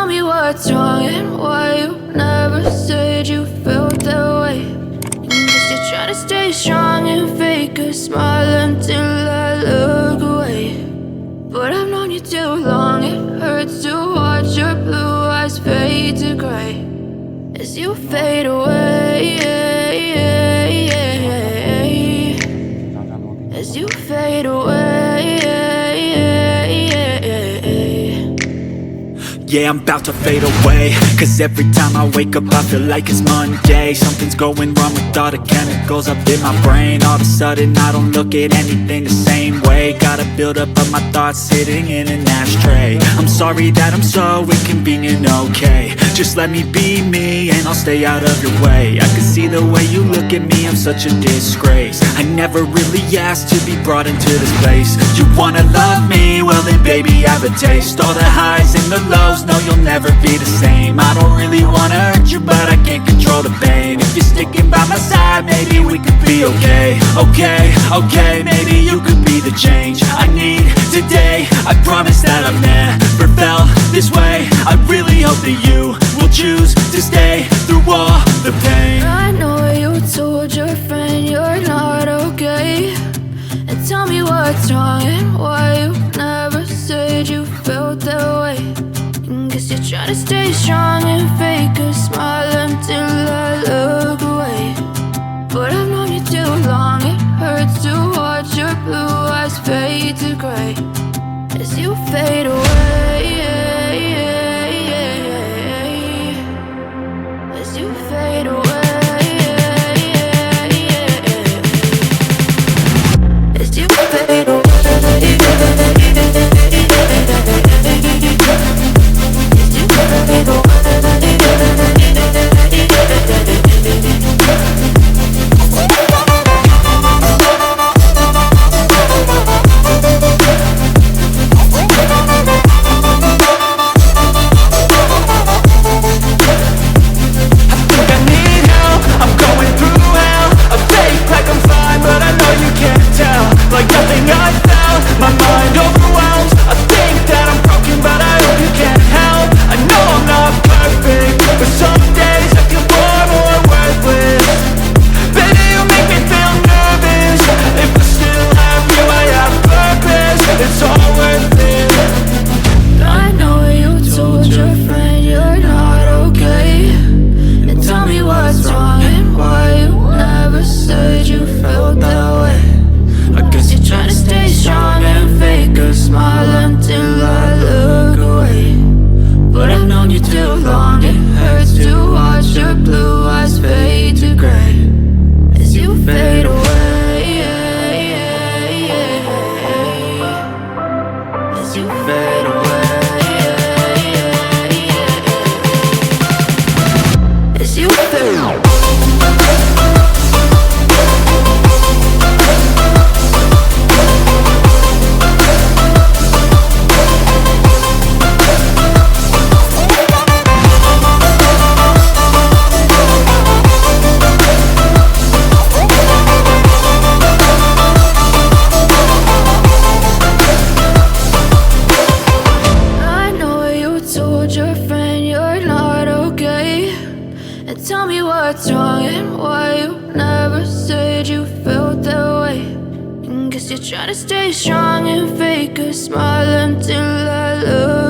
tell me what's wrong and why you never said you felt that way. Guess you're trying to stay strong and fake a smile until I look away. But I've known you too long, it hurts to watch your blue eyes fade to gray as you fade away, as you fade away. Yeah, I'm about to fade away, cause every time I wake up I feel like it's Monday. Something's going wrong with all the chemicals up in my brain. All of a sudden I don't look at anything the same way. Got a build up of my thoughts sitting in an ashtray. I'm sorry that I'm so inconvenient, okay. Just let me be me and I'll stay out of your way. I can see the way you look at me, I'm such a disgrace. I never really asked to be brought into this place. You wanna love me? Well then baby have a taste. All the highs and the lows, no, you'll never be the same. I don't really wanna hurt you, but I can't control the pain. If you're sticking by my side, maybe we could be okay. Okay, maybe you could be the change I need today. I promise that I've never felt this way. I really hope that you will choose to stay through all the pain. I know you told your friend you're not okay, and tell me what's wrong and why you never said you felt that way. Guess you're trying to stay strong and fake a smile until I look away. But I've known you too long, it hurts to watch your blue eyes fade to gray as you fade away, as you fade away, as you fade away. Tell me what's wrong and why you never said you felt that way. Guess you're trying to stay strong and fake a smile until I look